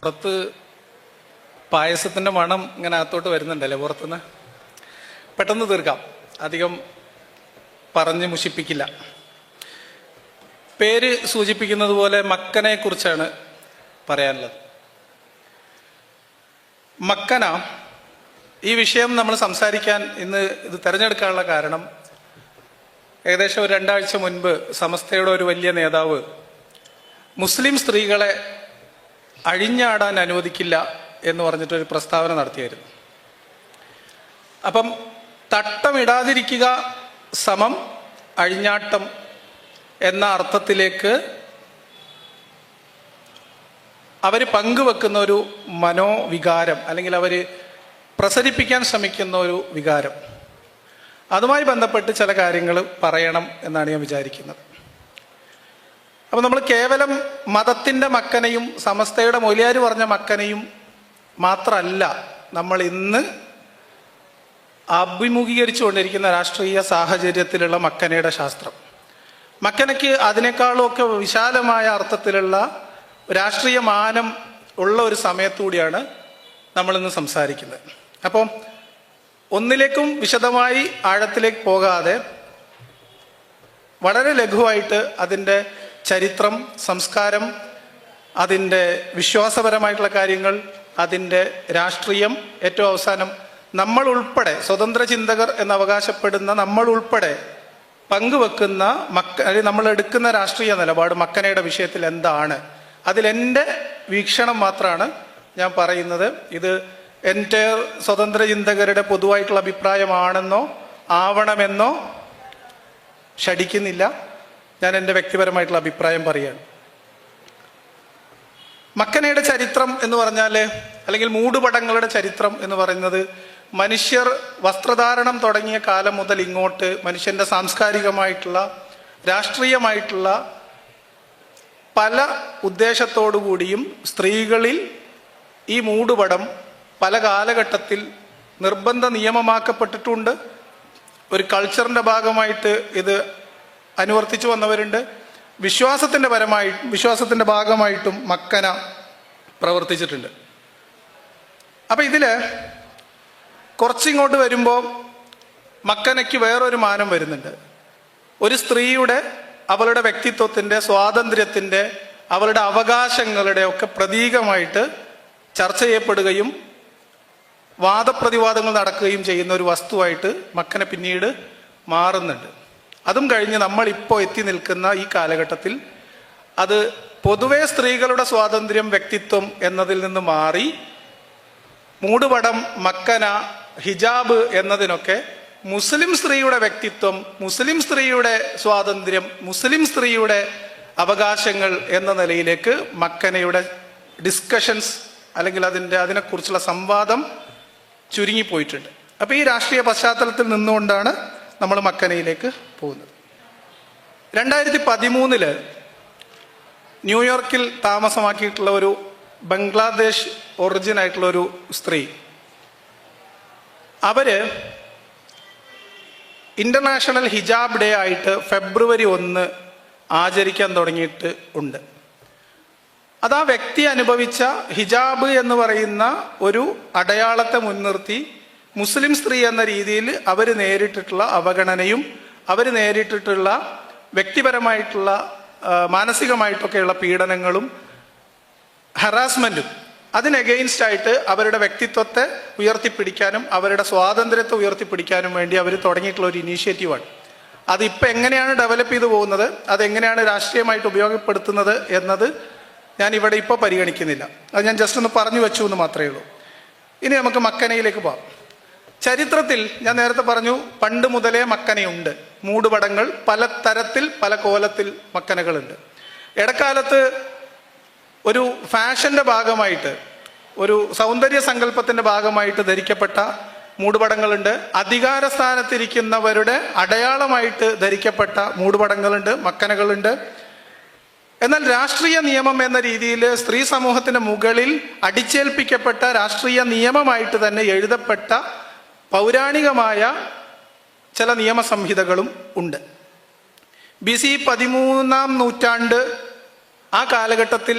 പുറത്ത് പായസത്തിൻ്റെ മണം ഇങ്ങനെ അകത്തോട്ട് വരുന്നുണ്ടല്ലേ പുറത്തുനിന്ന്. പെട്ടെന്ന് തീർക്കാം, അധികം പറഞ്ഞ് മുഷിപ്പിക്കില്ല. പേര് സൂചിപ്പിക്കുന്നത് പോലെ മക്കനെ കുറിച്ചാണ് പറയാനുള്ളത്. മക്കന ഈ വിഷയം നമ്മൾ സംസാരിക്കാൻ ഇന്ന് ഇത് തിരഞ്ഞെടുക്കാനുള്ള കാരണം, ഏകദേശം ഒരു 2 ആഴ്ച മുൻപ് സമസ്തയുടെ ഒരു വലിയ നേതാവ് മുസ്ലിം സ്ത്രീകളെ അഴിഞ്ഞാടാൻ അനുവദിക്കില്ല എന്ന് പറഞ്ഞിട്ടൊരു പ്രസ്താവന നടത്തിയായിരുന്നു. അപ്പം തട്ടമിടാതിരിക്കുക സമം അഴിഞ്ഞാട്ടം എന്ന അർത്ഥത്തിലേക്ക് അവർ പങ്കുവെക്കുന്ന ഒരു മനോവികാരം, അല്ലെങ്കിൽ അവർ പ്രസരിപ്പിക്കാൻ ശ്രമിക്കുന്ന ഒരു വികാരം, അതുമായി ബന്ധപ്പെട്ട് ചില കാര്യങ്ങൾ പറയണം എന്നാണ് ഞാൻ വിചാരിക്കുന്നത്. അപ്പം നമ്മൾ കേവലം മതത്തിൻ്റെ മക്കനെയും സമസ്തയുടെ മൊലിയാർ പറഞ്ഞ മക്കനെയും മാത്രമല്ല നമ്മൾ ഇന്ന് അഭിമുഖീകരിച്ചു കൊണ്ടിരിക്കുന്ന രാഷ്ട്രീയ സാഹചര്യത്തിലുള്ള മക്കനയുടെ ശാസ്ത്രം. മക്കനയ്ക്ക് അതിനേക്കാളും ഒക്കെ വിശാലമായ അർത്ഥത്തിലുള്ള രാഷ്ട്രീയ മാനം ഉള്ള ഒരു സമയത്തുകൂടിയാണ് നമ്മളിന്ന് സംസാരിക്കുന്നത്. അപ്പോൾ ഒന്നിലേക്കും വിശദമായി ആഴത്തിലേക്ക് പോകാതെ വളരെ ലഘുവായിട്ട് അതിൻ്റെ ചരിത്രം, സംസ്കാരം, അതിൻ്റെ വിശ്വാസപരമായിട്ടുള്ള കാര്യങ്ങൾ, അതിൻ്റെ രാഷ്ട്രീയം, ഏറ്റവും അവസാനം നമ്മൾ ഉൾപ്പെടെ സ്വതന്ത്ര ചിന്തകർ എന്ന് അവകാശപ്പെടുന്ന നമ്മൾ ഉൾപ്പെടെ പങ്കുവെക്കുന്ന നമ്മൾ എടുക്കുന്ന രാഷ്ട്രീയ നിലപാട് മക്കനയുടെ വിഷയത്തിൽ എന്താണ്, അതിലെൻ്റെ വീക്ഷണം മാത്രമാണ് ഞാൻ പറയുന്നത്. ഇത് എൻ്റെ സ്വതന്ത്ര ചിന്തകരുടെ പൊതുവായിട്ടുള്ള അഭിപ്രായമാണെന്നോ ആവണമെന്നോ ശഠിക്കുന്നില്ല. ഞാൻ എൻ്റെ വ്യക്തിപരമായിട്ടുള്ള അഭിപ്രായം പറയുകയാണ്. മക്കനയുടെ ചരിത്രം എന്ന് പറഞ്ഞാൽ, അല്ലെങ്കിൽ മൂടുപടങ്ങളുടെ ചരിത്രം എന്ന് പറയുന്നത്, മനുഷ്യർ വസ്ത്രധാരണം തുടങ്ങിയ കാലം മുതൽ ഇങ്ങോട്ട് മനുഷ്യൻ്റെ സാംസ്കാരികമായിട്ടുള്ള രാഷ്ട്രീയമായിട്ടുള്ള പല ഉദ്ദേശത്തോടു കൂടിയും സ്ത്രീകളിൽ ഈ മൂടുപടം പല കാലഘട്ടത്തിൽ നിർബന്ധ നിയമമാക്കപ്പെട്ടിട്ടുണ്ട്. ഒരു ഭാഗമായിട്ട് ഇത് അനുവർത്തിച്ചു വന്നവരുണ്ട്. വിശ്വാസത്തിൻ്റെ ഭാഗമായിട്ടും മക്കന പ്രവർത്തിച്ചിട്ടുണ്ട്. അപ്പം ഇതിൽ കുറച്ചിങ്ങോട്ട് വരുമ്പോൾ മക്കനയ്ക്ക് വേറൊരു മാനം വരുന്നുണ്ട്. ഒരു സ്ത്രീയുടെ അവളുടെ വ്യക്തിത്വത്തിൻ്റെ, സ്വാതന്ത്ര്യത്തിൻ്റെ, അവളുടെ അവകാശങ്ങളുടെ ഒക്കെ പ്രതീകമായിട്ട് ചർച്ച ചെയ്യപ്പെടുകയും വാദപ്രതിവാദങ്ങൾ നടക്കുകയും ചെയ്യുന്ന ഒരു വസ്തുവായിട്ട് മക്കനെ പിന്നീട് മാറുന്നുണ്ട്. അതും കഴിഞ്ഞ് നമ്മളിപ്പോൾ എത്തി നിൽക്കുന്ന ഈ കാലഘട്ടത്തിൽ അത് പൊതുവെ സ്ത്രീകളുടെ സ്വാതന്ത്ര്യം, വ്യക്തിത്വം എന്നതിൽ നിന്ന് മാറി മൂടുപടം, മക്കന, ഹിജാബ് എന്നതിനൊക്കെ മുസ്ലിം സ്ത്രീയുടെ വ്യക്തിത്വം, മുസ്ലിം സ്ത്രീയുടെ സ്വാതന്ത്ര്യം, മുസ്ലിം സ്ത്രീയുടെ അവകാശങ്ങൾ എന്ന നിലയിലേക്ക് മക്കനയുടെ ഡിസ്കഷൻസ്, അല്ലെങ്കിൽ അതിനെക്കുറിച്ചുള്ള സംവാദം ചുരുങ്ങിപ്പോയിട്ടുണ്ട്. അപ്പോൾ ഈ രാഷ്ട്രീയ പശ്ചാത്തലത്തിൽ നിന്നുകൊണ്ടാണ് നമ്മൾ മക്കനയിലേക്ക് പോകുന്നത്. 2013 ന്യൂയോർക്കിൽ താമസമാക്കിയിട്ടുള്ള ഒരു ബംഗ്ലാദേശ് ഒറിജിൻ ആയിട്ടുള്ള ഒരു സ്ത്രീ, അവര് ഇന്റർനാഷണൽ ഹിജാബ് ഡേ ആയിട്ട് ഫെബ്രുവരി 1 ആചരിക്കാൻ തുടങ്ങിയിട്ട് ഉണ്ട്. അത് ആ വ്യക്തി അനുഭവിച്ച ഹിജാബ് എന്ന് പറയുന്ന ഒരു അടയാളത്തെ മുൻനിർത്തി മുസ്ലിം സ്ത്രീ എന്ന രീതിയിൽ അവർ നേരിട്ടിട്ടുള്ള അവഗണനയും അവർ നേരിട്ടിട്ടുള്ള വ്യക്തിപരമായിട്ടുള്ള മാനസികമായിട്ടൊക്കെയുള്ള പീഡനങ്ങളും ഹറാസ്മെൻറ്റും അതിനെഗെയിൻസ്റ്റ് ആയിട്ട് അവരുടെ വ്യക്തിത്വത്തെ ഉയർത്തിപ്പിടിക്കാനും അവരുടെ സ്വാതന്ത്ര്യത്തെ ഉയർത്തിപ്പിടിക്കാനും വേണ്ടി അവർ തുടങ്ങിയിട്ടുള്ള ഒരു ഇനീഷ്യേറ്റീവാണ്. അതിപ്പോൾ എങ്ങനെയാണ് ഡെവലപ്പ് ചെയ്തു പോകുന്നത്, അതെങ്ങനെയാണ് രാഷ്ട്രീയമായിട്ട് ഉപയോഗപ്പെടുത്തുന്നത് എന്നത് ഞാൻ ഇവിടെ ഇപ്പോൾ പരിഗണിക്കുന്നില്ല. അത് ഞാൻ ജസ്റ്റ് ഒന്ന് പറഞ്ഞു വെച്ചു എന്ന് മാത്രമേ ഉള്ളൂ. ഇനി നമുക്ക് മക്കനയിലേക്ക് പോകാം. ചരിത്രത്തിൽ ഞാൻ നേരത്തെ പറഞ്ഞു, പണ്ട് മുതലേ മക്കനയുണ്ട്. മൂടുപടങ്ങൾ പല തരത്തിൽ പല കോലത്തിൽ മക്കനകളുണ്ട്. ഇടക്കാലത്ത് ഒരു ഫാഷന്റെ ഭാഗമായിട്ട്, ഒരു സൗന്ദര്യ സങ്കല്പത്തിന്റെ ഭാഗമായിട്ട് ധരിക്കപ്പെട്ട മൂടുപടങ്ങളുണ്ട്. അധികാര സ്ഥാനത്തിരിക്കുന്നവരുടെ അടയാളമായിട്ട് ധരിക്കപ്പെട്ട മൂടുപടങ്ങളുണ്ട്, മക്കനകളുണ്ട്. എന്നാൽ രാഷ്ട്രീയ നിയമം എന്ന രീതിയിൽ സ്ത്രീ സമൂഹത്തിന്റെ മുകളിൽ അടിച്ചേൽപ്പിക്കപ്പെട്ട രാഷ്ട്രീയ നിയമമായിട്ട് തന്നെ എഴുതപ്പെട്ട പൗരാണികമായ ചില നിയമസംഹിതകളും ഉണ്ട്. BC 13-ാം നൂറ്റാണ്ട് ആ കാലഘട്ടത്തിൽ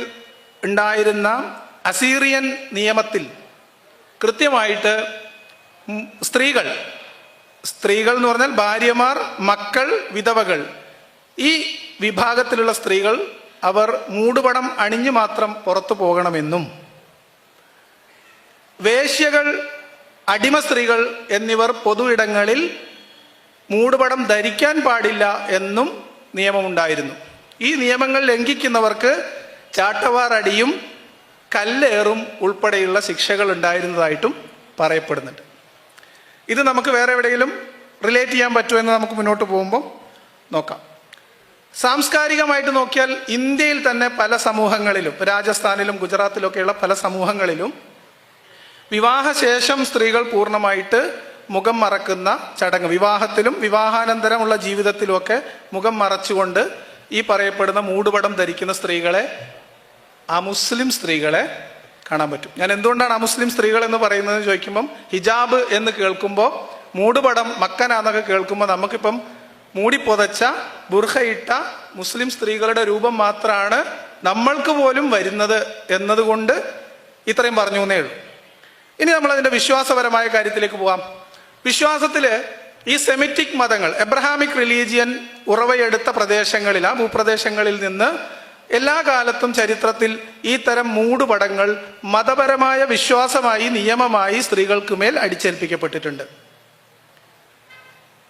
ഉണ്ടായിരുന്ന അസീറിയൻ നിയമത്തിൽ കൃത്യമായിട്ട് സ്ത്രീകൾ എന്ന് പറഞ്ഞാൽ ഭാര്യമാർ, മക്കൾ, വിധവകൾ, ഈ വിഭാഗത്തിലുള്ള സ്ത്രീകൾ അവർ മൂടുപടം അണിഞ്ഞു മാത്രം പുറത്തു പോകണമെന്നും വേശ്യകൾ, അടിമ സ്ത്രീകൾ എന്നിവർ പൊതു ഇടങ്ങളിൽ മൂടുപടം ധരിക്കാൻ പാടില്ല എന്നും നിയമമുണ്ടായിരുന്നു. ഈ നിയമങ്ങൾ ലംഘിക്കുന്നവർക്ക് ചാട്ടവാറടിയും കല്ലേറും ഉൾപ്പെടെയുള്ള ശിക്ഷകൾ ഉണ്ടായിരുന്നതായിട്ടും പറയപ്പെടുന്നുണ്ട്. ഇത് നമുക്ക് വേറെ എവിടെയെങ്കിലും റിലേറ്റ് ചെയ്യാൻ പറ്റുമെന്ന് നമുക്ക് മുന്നോട്ട് പോകുമ്പോൾ നോക്കാം. സാംസ്കാരികമായിട്ട് നോക്കിയാൽ ഇന്ത്യയിൽ തന്നെ പല സമൂഹങ്ങളിലും, രാജസ്ഥാനിലും ഗുജറാത്തിലൊക്കെയുള്ള പല സമൂഹങ്ങളിലും വിവാഹശേഷം സ്ത്രീകൾ പൂർണ്ണമായിട്ട് മുഖം മറക്കുന്ന ചടങ്ങ്, വിവാഹത്തിലും വിവാഹാനന്തരമുള്ള ജീവിതത്തിലുമൊക്കെ മുഖം മറച്ചുകൊണ്ട് ഈ പറയപ്പെടുന്ന മൂടുപടം ധരിക്കുന്ന സ്ത്രീകളെ, അമുസ്ലിം സ്ത്രീകളെ കാണാൻ പറ്റും. ഞാൻ എന്തുകൊണ്ടാണ് അമുസ്ലിം സ്ത്രീകൾ എന്ന് പറയുന്നത് ചോദിക്കുമ്പം, ഹിജാബ് എന്ന് കേൾക്കുമ്പോൾ, മൂടുപടം, മക്കനാന്നൊക്കെ കേൾക്കുമ്പോൾ നമുക്കിപ്പം മൂടിപ്പൊതച്ച ബുർഖയിട്ട മുസ്ലിം സ്ത്രീകളുടെ രൂപം മാത്രമാണ് നമ്മൾക്ക് പോലും വരുന്നത് എന്നതുകൊണ്ട് ഇത്രയും പറഞ്ഞു എന്നേ ഉള്ളൂ. ഇനി നമ്മളതിൻ്റെ വിശ്വാസപരമായ കാര്യത്തിലേക്ക് പോകാം. വിശ്വാസത്തില് ഈ സെമിറ്റിക് മതങ്ങൾ, എബ്രഹാമിക് റിലീജിയൻ ഉറവയെടുത്ത പ്രദേശങ്ങളിൽ, ആ ഭൂപ്രദേശങ്ങളിൽ നിന്ന് എല്ലാ കാലത്തും ചരിത്രത്തിൽ ഈ തരം മൂടുപടങ്ങൾ മതപരമായ വിശ്വാസമായി, നിയമമായി സ്ത്രീകൾക്ക് മേൽ അടിച്ചേൽപ്പിക്കപ്പെട്ടിട്ടുണ്ട്.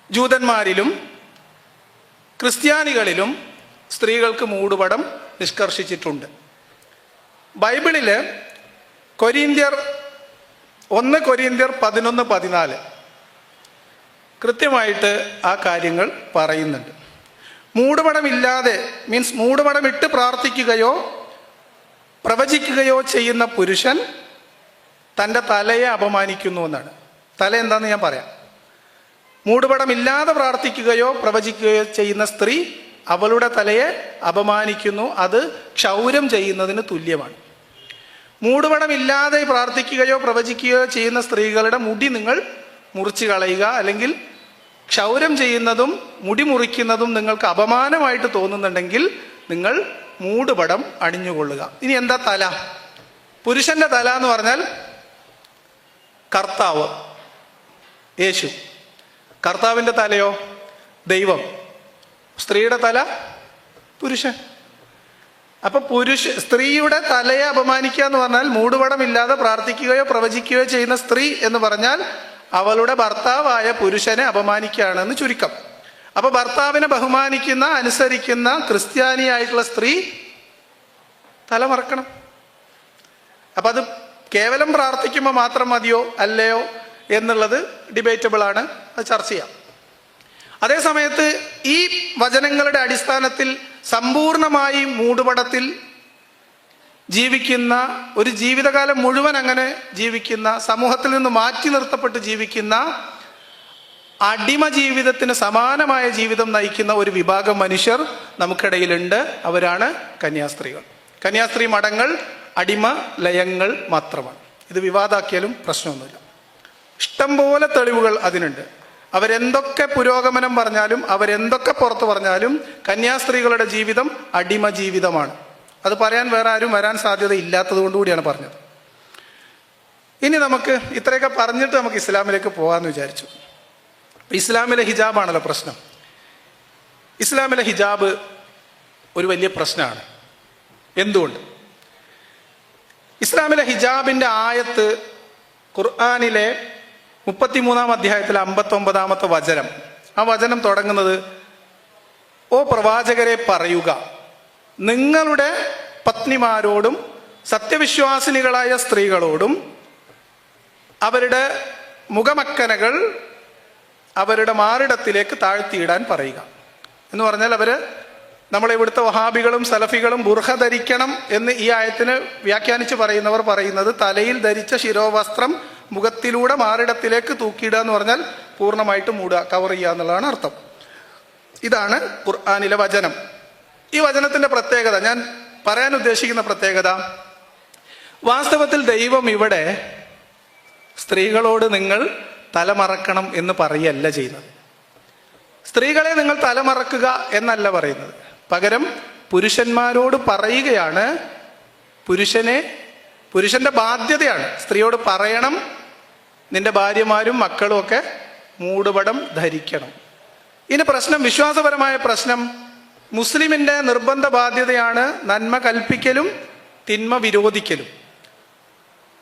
ജൂതന്മാരിലും ക്രിസ്ത്യാനികളിലും സ്ത്രീകൾക്ക് മൂടുപടം നിഷ്കർഷിച്ചിട്ടുണ്ട്. ബൈബിളില് 1 കൊരിന്ത്യർ 11:14 കൃത്യമായിട്ട് ആ കാര്യങ്ങൾ പറയുന്നുണ്ട്. മൂടുപടമില്ലാതെ, മീൻസ് മൂടുപടമിട്ട് പ്രാർത്ഥിക്കുകയോ പ്രവചിക്കുകയോ ചെയ്യുന്ന പുരുഷൻ തൻ്റെ തലയെ അപമാനിക്കുന്നു എന്നാണ്. തല എന്താണെന്ന് ഞാൻ പറയാം. മൂടുപടമില്ലാതെ പ്രാർത്ഥിക്കുകയോ പ്രവചിക്കുകയോ ചെയ്യുന്ന സ്ത്രീ അവളുടെ തലയെ അപമാനിക്കുന്നു. അത് ക്ഷൗരം ചെയ്യുന്നതിന് തുല്യമാണ്. മൂടുപടമില്ലാതെ പ്രാർത്ഥിക്കുകയോ പ്രവചിക്കുകയോ ചെയ്യുന്ന സ്ത്രീകളുടെ മുടി നിങ്ങൾ മുറിച്ച് കളയുക, അല്ലെങ്കിൽ ക്ഷൗരം ചെയ്യുന്നതും മുടി മുറിക്കുന്നതും നിങ്ങൾക്ക് അപമാനമായിട്ട് തോന്നുന്നുണ്ടെങ്കിൽ നിങ്ങൾ മൂടുപടം അണിഞ്ഞുകൊള്ളുക. ഇനി എന്താ തല? പുരുഷന്റെ തല എന്ന് പറഞ്ഞാൽ കർത്താവ്, യേശു. കർത്താവിൻ്റെ തലയോ ദൈവം. സ്ത്രീയുടെ തല പുരുഷൻ. അപ്പൊ സ്ത്രീയുടെ തലയെ അപമാനിക്കുക എന്ന് പറഞ്ഞാൽ, മൂടുപടമില്ലാതെ പ്രാർത്ഥിക്കുകയോ പ്രവചിക്കുകയോ ചെയ്യുന്ന സ്ത്രീ എന്ന് പറഞ്ഞാൽ അവളുടെ ഭർത്താവായ പുരുഷനെ അപമാനിക്കുകയാണെന്ന് ചുരുക്കം. അപ്പൊ ഭർത്താവിനെ ബഹുമാനിക്കുന്ന, അനുസരിക്കുന്ന ക്രിസ്ത്യാനിയായിട്ടുള്ള സ്ത്രീ തല മറക്കണം. അപ്പൊ അത് കേവലം പ്രാർത്ഥിക്കുമ്പോൾ മാത്രം മതിയോ അല്ലയോ എന്നുള്ളത് ഡിബേറ്റബിൾ ആണ്, അത് ചർച്ച ചെയ്യാം. അതേസമയത്ത് ഈ വചനങ്ങളുടെ അടിസ്ഥാനത്തിൽ സമ്പൂർണമായി മൂടുപടത്തിൽ ജീവിക്കുന്ന, ഒരു ജീവിതകാലം മുഴുവൻ അങ്ങനെ ജീവിക്കുന്ന, സമൂഹത്തിൽ നിന്ന് മാറ്റി നിർത്തപ്പെട്ട് ജീവിക്കുന്ന, അടിമ ജീവിതത്തിന് സമാനമായ ജീവിതം നയിക്കുന്ന ഒരു വിഭാഗം മനുഷ്യർ നമുക്കിടയിലുണ്ട്. അവരാണ് കന്യാസ്ത്രീകൾ. കന്യാസ്ത്രീ മഠങ്ങൾ അടിമ ലയങ്ങൾ മാത്രമാണ്. ഇത് വിവാദമാക്കിയാലും പ്രശ്നമൊന്നുമില്ല. ഇഷ്ടംപോലെ തെളിവുകൾ അതിനുണ്ട്. അവരെന്തൊക്കെ പുരോഗമനം പറഞ്ഞാലും, അവരെന്തൊക്കെ പുറത്തു പറഞ്ഞാലും കന്യാസ്ത്രീകളുടെ ജീവിതം അടിമ ജീവിതമാണ്. അത് പറയാൻ വേറെ ആരും വരാൻ സാധ്യത ഇല്ലാത്തത് കൊണ്ടുകൂടിയാണ് പറഞ്ഞത്. ഇനി നമുക്ക് ഇത്രയൊക്കെ പറഞ്ഞിട്ട് നമുക്ക് ഇസ്ലാമിലേക്ക് പോകാമെന്ന് വിചാരിച്ചു. ഇസ്ലാമിലെ ഹിജാബാണല്ലോ പ്രശ്നം. ഇസ്ലാമിലെ ഹിജാബ് ഒരു വലിയ പ്രശ്നമാണ്. എന്തുകൊണ്ട്? ഇസ്ലാമിലെ ഹിജാബിന്റെ ആയത്ത് ഖുർആനിലെ 33-ാം അധ്യായത്തിലെ 59-ാമത്തെ വചനം. ആ വചനം തുടങ്ങുന്നത്, ഓ പ്രവാചകരെ പറയുക, നിങ്ങളുടെ പത്നിമാരോടും സത്യവിശ്വാസിനികളായ സ്ത്രീകളോടും അവരുടെ മുഖമക്കനകൾ അവരുടെ മാറിടത്തിലേക്ക് താഴ്ത്തിയിടാൻ പറയുക എന്ന് പറഞ്ഞാൽ, നമ്മളെ ഇവിടുത്തെ വഹാബികളും സലഫികളും ബുർഖ ധരിക്കണം എന്ന് ഈ ആയത്തിന് വ്യാഖ്യാനിച്ച് പറയുന്നവർ പറയുന്നത്, തലയിൽ ധരിച്ച ശിരോവസ്ത്രം മുഖത്തിലൂടെ മാറിടത്തിലേക്ക് തൂക്കിയിടുക എന്ന് പറഞ്ഞാൽ പൂർണ്ണമായിട്ട് മൂടുക, കവർ ചെയ്യുക എന്നുള്ളതാണ് അർത്ഥം. ഇതാണ് ഖുർആനിലെ വചനം. ഈ വചനത്തിന്റെ പ്രത്യേകത, ഞാൻ പറയാൻ ഉദ്ദേശിക്കുന്ന പ്രത്യേകത, വാസ്തവത്തിൽ ദൈവം ഇവിടെ സ്ത്രീകളോട് നിങ്ങൾ തലമറക്കണം എന്ന് പറയല്ല ചെയ്യുന്നത്. സ്ത്രീകളെ നിങ്ങൾ തലമറക്കുക എന്നല്ല പറയുന്നത്. പകരം പുരുഷന്മാരോട് പറയുകയാണ്, പുരുഷനെ പുരുഷന്റെ ബാധ്യതയാണ്. സ്ത്രീയോട് പറയണം, നിന്റെ ഭാര്യമാരും മക്കളും ഒക്കെ മൂടുപടം ധരിക്കണം. ഇനി പ്രശ്നം, വിശ്വാസപരമായ പ്രശ്നം, മുസ്ലിമിന്റെ നിർബന്ധ ബാധ്യതയാണ് നന്മ കൽപ്പിക്കലും തിന്മ വിരോധിക്കലും.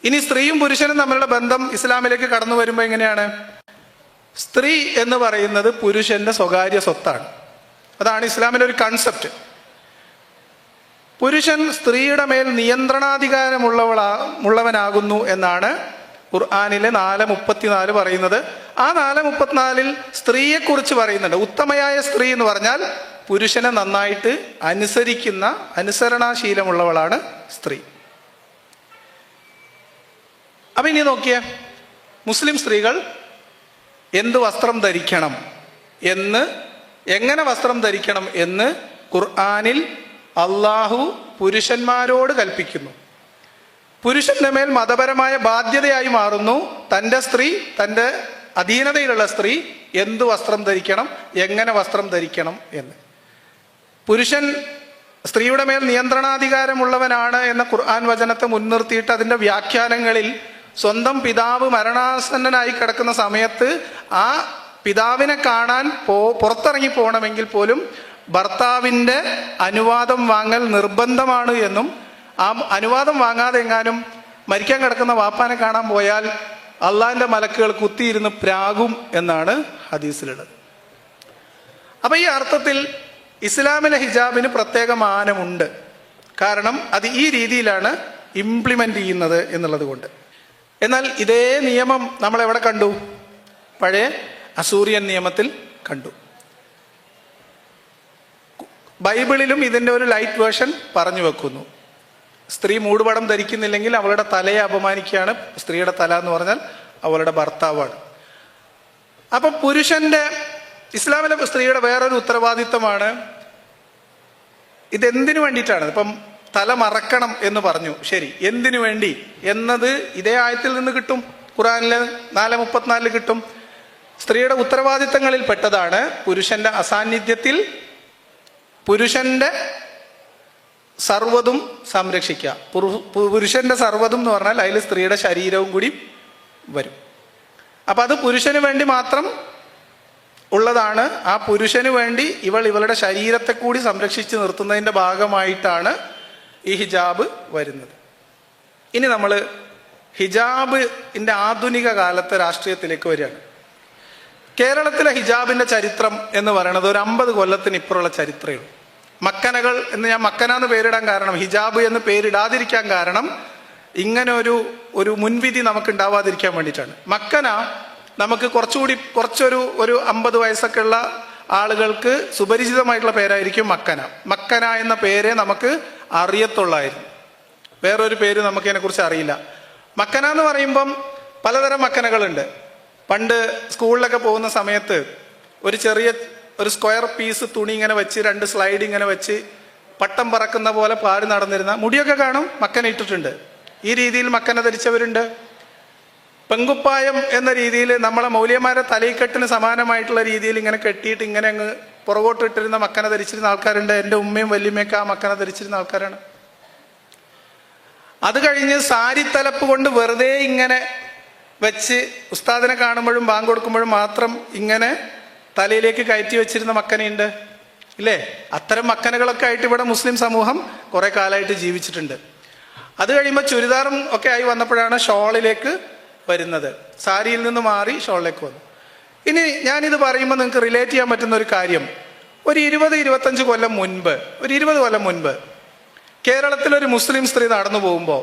ഇനി സ്ത്രീയും പുരുഷനും തമ്മിലുള്ള ബന്ധം ഇസ്ലാമിലേക്ക് കടന്നു വരുമ്പോൾ എങ്ങനെയാണ്? സ്ത്രീ എന്ന് പറയുന്നത് പുരുഷന്റെ സ്വകാര്യ സ്വത്താണ്. അതാണ് ഇസ്ലാമിലെ ഒരു പുരുഷൻ സ്ത്രീയുടെ മേൽ നിയന്ത്രണാധികാരമുള്ളവനാകുന്നു എന്നാണ് ഖുർആനിലെ 4:34 പറയുന്നത്. ആ 4:34 സ്ത്രീയെക്കുറിച്ച് പറയുന്നുണ്ട്. ഉത്തമയായ സ്ത്രീ എന്ന് പറഞ്ഞാൽ പുരുഷനെ നന്നായിട്ട് അനുസരിക്കുന്ന, അനുസരണാശീലമുള്ളവളാണ് സ്ത്രീ. അപ്പൊ ഇനി നോക്കിയേ, മുസ്ലിം സ്ത്രീകൾ എന്ത് വസ്ത്രം ധരിക്കണം എന്ന്, എങ്ങനെ വസ്ത്രം ധരിക്കണം എന്ന് ഖുർആനിൽ അള്ളാഹു പുരുഷന്മാരോട് കൽപ്പിക്കുന്നു. പുരുഷന്റെ മേൽ മതപരമായ ബാധ്യതയായി മാറുന്നു തൻ്റെ സ്ത്രീ, തൻ്റെ അധീനതയിലുള്ള സ്ത്രീ എന്ത് വസ്ത്രം ധരിക്കണം, എങ്ങനെ വസ്ത്രം ധരിക്കണം എന്ന്. പുരുഷൻ സ്ത്രീയുടെ മേൽ നിയന്ത്രണാധികാരമുള്ളവനാണ് എന്ന ഖുർആൻ വചനത്തെ മുൻനിർത്തിയിട്ട് അതിൻ്റെ വ്യാഖ്യാനങ്ങളിൽ സ്വന്തം പിതാവ് മരണാസന്നനായി കിടക്കുന്ന സമയത്ത് ആ പിതാവിനെ കാണാൻ പുറത്തിറങ്ങി പോകണമെങ്കിൽ പോലും ഭർത്താവിൻ്റെ അനുവാദം വാങ്ങൽ നിർബന്ധമാണ് എന്നും, ആ അനുവാദം വാങ്ങാതെ എങ്ങാനും മരിക്കാൻ കിടക്കുന്ന വാപ്പാനെ കാണാൻ പോയാൽ അള്ളാഹിന്റെ മലക്കുകൾ കുത്തിയിരുന്ന് പ്രാകും എന്നാണ് ഹദീസിലുള്ളത്. അപ്പൊ ഈ അർത്ഥത്തിൽ ഇസ്ലാമിലെ ഹിജാബിന് പ്രത്യേക മാനമുണ്ട്. കാരണം അത് ഈ രീതിയിലാണ് ഇംപ്ലിമെന്റ് ചെയ്യുന്നത് എന്നുള്ളത് കൊണ്ട്. എന്നാൽ ഇതേ നിയമം നമ്മൾ എവിടെ കണ്ടു? പഴയ അസൂറിയൻ നിയമത്തിൽ കണ്ടു. ബൈബിളിലും ഇതിൻ്റെ ഒരു ലൈറ്റ് വേർഷൻ പറഞ്ഞു വെക്കുന്നു. സ്ത്രീ മൂടുപടം ധരിക്കുന്നില്ലെങ്കിൽ അവളുടെ തലയെ അപമാനിക്കുകയാണ്. സ്ത്രീയുടെ തല എന്ന് പറഞ്ഞാൽ അവളുടെ ഭർത്താവാണ്. അപ്പൊ പുരുഷന്റെ, ഇസ്ലാമിലെ സ്ത്രീയുടെ വേറൊരു ഉത്തരവാദിത്തമാണ്, ഇതെന്തിനു വേണ്ടിയിട്ടാണ്? ഇപ്പം തല മറക്കണം എന്ന് പറഞ്ഞു, ശരി, എന്തിനു വേണ്ടി എന്നത് ഇതേ ആയത്തിൽ നിന്ന് കിട്ടും. ഖുർആനിലെ 4:34 കിട്ടും. സ്ത്രീയുടെ ഉത്തരവാദിത്തങ്ങളിൽ പെട്ടതാണ് പുരുഷന്റെ അസാന്നിധ്യത്തിൽ പുരുഷന്റെ സർവ്വതും സംരക്ഷിക്കുക. പുരുഷന്റെ സർവ്വതും എന്ന് പറഞ്ഞാൽ അതിൽ സ്ത്രീയുടെ ശരീരവും കൂടി വരും. അപ്പൊ അത് പുരുഷന് വേണ്ടി മാത്രം ഉള്ളതാണ്. ആ പുരുഷന് വേണ്ടി ഇവളുടെ ശരീരത്തെ കൂടി സംരക്ഷിച്ച് നിർത്തുന്നതിൻ്റെ ഭാഗമായിട്ടാണ് ഈ ഹിജാബ് വരുന്നത്. ഇനി നമ്മൾ ഹിജാബിൻ്റെ ആധുനിക കാലത്തെ രാഷ്ട്രീയത്തിലേക്ക് വരികയാണ്. കേരളത്തിലെ ഹിജാബിൻ്റെ ചരിത്രം എന്ന് പറയുന്നത് ഒരു 50 കൊല്ലത്തിന് ഇപ്പുറമുള്ള ചരിത്രമേ ഉള്ളൂ. മക്കനകൾ എന്ന് ഞാൻ മക്കന എന്ന് പേരിടാൻ കാരണം, ഹിജാബ് എന്ന് പേരിടാതിരിക്കാൻ കാരണം ഇങ്ങനെ ഒരു മുൻവിധി നമുക്ക് ഉണ്ടാവാതിരിക്കാൻ വേണ്ടിയിട്ടാണ്. മക്കന നമുക്ക് കുറച്ചൊരു 50 വയസ്സൊക്കെ ഉള്ള ആളുകൾക്ക് സുപരിചിതമായിട്ടുള്ള പേരായിരിക്കും മക്കന. മക്കന എന്ന പേരെ നമുക്ക് അറിയത്തുള്ളായിരുന്നു. വേറൊരു പേര് നമുക്ക് അതിനെക്കുറിച്ച് അറിയില്ല. മക്കന എന്ന് പറയുമ്പം പലതരം മക്കനകളുണ്ട്. പണ്ട് സ്കൂളിലൊക്കെ പോകുന്ന സമയത്ത് ഒരു സ്ക്വയർ പീസ് തുണി ഇങ്ങനെ വെച്ച് 2 സ്ലൈഡ് ഇങ്ങനെ വെച്ച് പട്ടം പറക്കുന്ന പോലെ പാടി നടന്നിരുന്ന, മുടിയൊക്കെ കാണും, മക്കന ഇട്ടിട്ടുണ്ട്. ഈ രീതിയിൽ മക്കന ധരിച്ചവരുണ്ട്. പെങ്കുപ്പായം എന്ന രീതിയിൽ നമ്മളെ മൗലിയമാരെ തലയിക്കെട്ടിന് സമാനമായിട്ടുള്ള രീതിയിൽ ഇങ്ങനെ കെട്ടിയിട്ട് ഇങ്ങനെ അങ്ങ് പുറകോട്ട് ഇട്ടിരുന്ന മക്കന ധരിച്ചിരുന്ന ആൾക്കാരുണ്ട്. എൻ്റെ ഉമ്മയും വല്യമ്മയൊക്കെ ആ മക്കന ധരിച്ചിരുന്ന ആൾക്കാരാണ്. അത് കഴിഞ്ഞ് സാരിത്തലപ്പ് കൊണ്ട് വെറുതെ ഇങ്ങനെ വെച്ച് ഉസ്താദിനെ കാണുമ്പോഴും ബാങ്ക് കൊടുക്കുമ്പോഴും മാത്രം ഇങ്ങനെ തലയിലേക്ക് കയറ്റി വെച്ചിരുന്ന മക്കനയുണ്ട്, ഇല്ലേ? അത്തരം മക്കനകളൊക്കെ ആയിട്ട് ഇവിടെ മുസ്ലിം സമൂഹം കുറെ കാലമായിട്ട് ജീവിച്ചിട്ടുണ്ട്. അത് കഴിയുമ്പോൾ ചുരിദാറും ഒക്കെ ആയി വന്നപ്പോഴാണ് ഷോളിലേക്ക് വരുന്നത്. സാരിയിൽ നിന്ന് മാറി ഷോളിലേക്ക് വന്നു. ഇനി ഞാനിത് പറയുമ്പോൾ നിങ്ങൾക്ക് റിലേറ്റ് ചെയ്യാൻ പറ്റുന്ന ഒരു കാര്യം, ഒരു 20-25 കൊല്ലം മുൻപ്, ഒരു 20 കൊല്ലം മുൻപ് കേരളത്തിലൊരു മുസ്ലിം സ്ത്രീ നടന്നു പോകുമ്പോൾ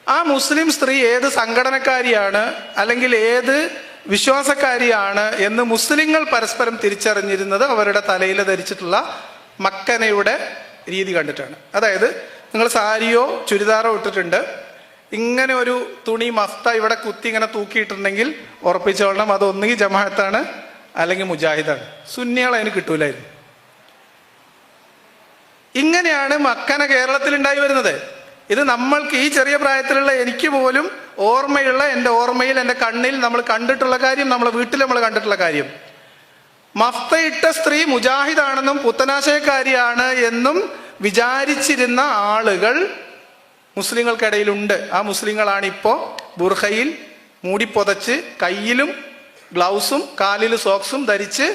ആ മുസ്ലിം സ്ത്രീ ഏത് സംഘടനക്കാരിയാണ് അല്ലെങ്കിൽ ഏത് വിശ്വാസക്കാരിയാണ് എന്ന് മുസ്ലിങ്ങൾ പരസ്പരം തിരിച്ചറിഞ്ഞിരുന്നത് അവരുടെ തലയിൽ ധരിച്ചിട്ടുള്ള മക്കനയുടെ രീതി കണ്ടിട്ടാണ്. അതായത് നിങ്ങൾ സാരിയോ ചുരിദാറോ ഇട്ടിട്ടുണ്ട്, ഇങ്ങനെ ഒരു തുണി മഫ്ത ഇവിടെ കുത്തി ഇങ്ങനെ തൂക്കിയിട്ടുണ്ടെങ്കിൽ ഉറപ്പിച്ചോളണം അത് ഒന്നുകിൽ ജമാഅത്താണ് അല്ലെങ്കിൽ മുജാഹിദാണ്. സുന്നികൾ അതിന് കിട്ടൂലായിരുന്നു. ഇങ്ങനെയാണ് മക്കന കേരളത്തിൽ ഉണ്ടായി വരുന്നത്. ഇത് നമ്മൾക്ക് ഈ ചെറിയ പ്രായത്തിലുള്ള എനിക്ക് പോലും ഓർമ്മയുള്ള, എൻ്റെ ഓർമ്മയിൽ എൻ്റെ കണ്ണിൽ നമ്മൾ കണ്ടിട്ടുള്ള കാര്യം, നമ്മളെ വീട്ടിൽ നമ്മൾ കണ്ടിട്ടുള്ള കാര്യം, മഫ്തയിട്ട സ്ത്രീ മുജാഹിദാണെന്നും പുത്തനാശയക്കാരിയാണ് എന്നും വിചാരിച്ചിരുന്ന ആളുകൾ മുസ്ലിങ്ങൾക്കിടയിലുണ്ട്. ആ മുസ്ലിങ്ങളാണ് ഇപ്പോൾ ബുർഖയിൽ മൂടിപ്പൊതച്ച് കയ്യിലും ഗ്ലൗസും കാലിൽ സോക്സും ധരിച്ച്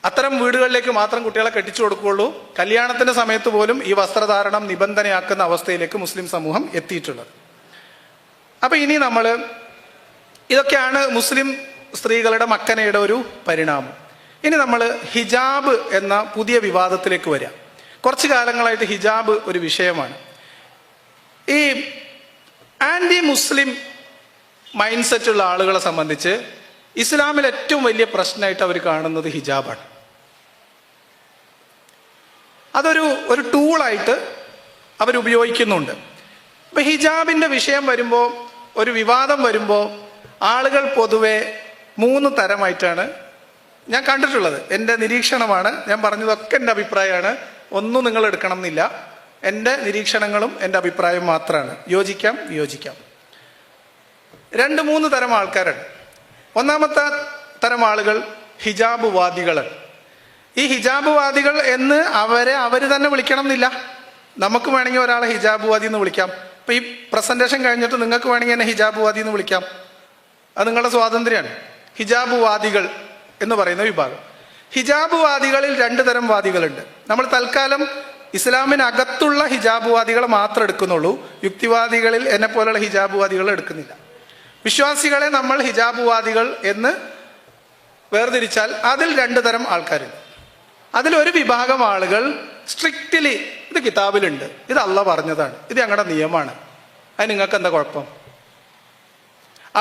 അത്തരം വീടുകളിലേക്ക് മാത്രം കുട്ടികളെ കെട്ടിച്ചു കൊടുക്കുകയുള്ളൂ. കല്യാണത്തിന്റെ സമയത്ത് പോലും ഈ വസ്ത്രധാരണം നിബന്ധനയാക്കുന്ന അവസ്ഥയിലേക്ക് മുസ്ലിം സമൂഹം എത്തിയിട്ടുള്ളത്. അപ്പൊ ഇനി നമ്മൾ ഇതൊക്കെയാണ് മുസ്ലിം സ്ത്രീകളുടെ മക്കനയുടെ ഒരു പരിണാമം. ഇനി നമ്മൾ ഹിജാബ് എന്ന പുതിയ വിവാദത്തിലേക്ക് വരാം. കുറച്ചു കാലങ്ങളായിട്ട് ഹിജാബ് ഒരു വിഷയമാണ്. ഈ ആന്റി മുസ്ലിം മൈൻഡ് സെറ്റ് ഉള്ള ആളുകളെ സംബന്ധിച്ച് ഇസ്ലാമിൽ ഏറ്റവും വലിയ പ്രശ്നമായിട്ട് അവർ കാണുന്നത് ഹിജാബാണ്. അതൊരു ടൂളായിട്ട് അവരുപയോഗിക്കുന്നുണ്ട്. ഇപ്പൊ ഹിജാബിന്റെ വിഷയം വരുമ്പോൾ, ഒരു വിവാദം വരുമ്പോൾ ആളുകൾ പൊതുവെ 3 തരമായിട്ടാണ് ഞാൻ കണ്ടിട്ടുള്ളത്. എൻ്റെ നിരീക്ഷണമാണ്, ഞാൻ പറഞ്ഞതൊക്കെ എൻ്റെ അഭിപ്രായമാണ്, ഒന്നും നിങ്ങൾ എടുക്കണം എന്നില്ല. എൻ്റെ നിരീക്ഷണങ്ങളും എൻ്റെ അഭിപ്രായം മാത്രമാണ്. യോജിക്കാം വിയോജിക്കാം. 2-3 തരം ആൾക്കാരാണ്. ഒന്നാമത്തെ തരം ആളുകൾ ഹിജാബ് വാദികളാണ്. ഈ ഹിജാബ് വാദികൾ എന്ന് അവർ തന്നെ വിളിക്കണം എന്നില്ല. നമുക്ക് വേണമെങ്കിൽ ഒരാളെ ഹിജാബ് വാദി എന്ന് വിളിക്കാം. ഇപ്പൊ ഈ പ്രസന്റേഷൻ കഴിഞ്ഞിട്ട് നിങ്ങൾക്ക് വേണമെങ്കിൽ എന്നെ ഹിജാബ് വാദി എന്ന് വിളിക്കാം. അത് നിങ്ങളുടെ സ്വാതന്ത്ര്യമാണ്. ഹിജാബ് വാദികൾ എന്ന് പറയുന്ന വിഭാഗം. ഹിജാബ് വാദികളിൽ 2 തരം വാദികളുണ്ട്. നമ്മൾ തൽക്കാലം ഇസ്ലാമിനകത്തുള്ള ഹിജാബ് വാദികളെ മാത്രം എടുക്കുന്നുള്ളൂ. യുക്തിവാദികളിൽ എന്നെ പോലുള്ള ഹിജാബ് വാദികളെ എടുക്കുന്നില്ല. വിശ്വാസികളെ നമ്മൾ ഹിജാബ് വാദികൾ എന്ന് വേർതിരിച്ചാൽ അതിൽ 2 തരം ആൾക്കാരുണ്ട്. അതിലൊരു വിഭാഗം ആളുകൾ സ്ട്രിക്റ്റ്ലി ഇത് കിതാബിലുണ്ട്, ഇത് അള്ളാഹ് പറഞ്ഞതാണ്, ഇത് ഞങ്ങളുടെ നിയമമാണ്, അത് നിങ്ങൾക്ക് എന്താ കുഴപ്പം?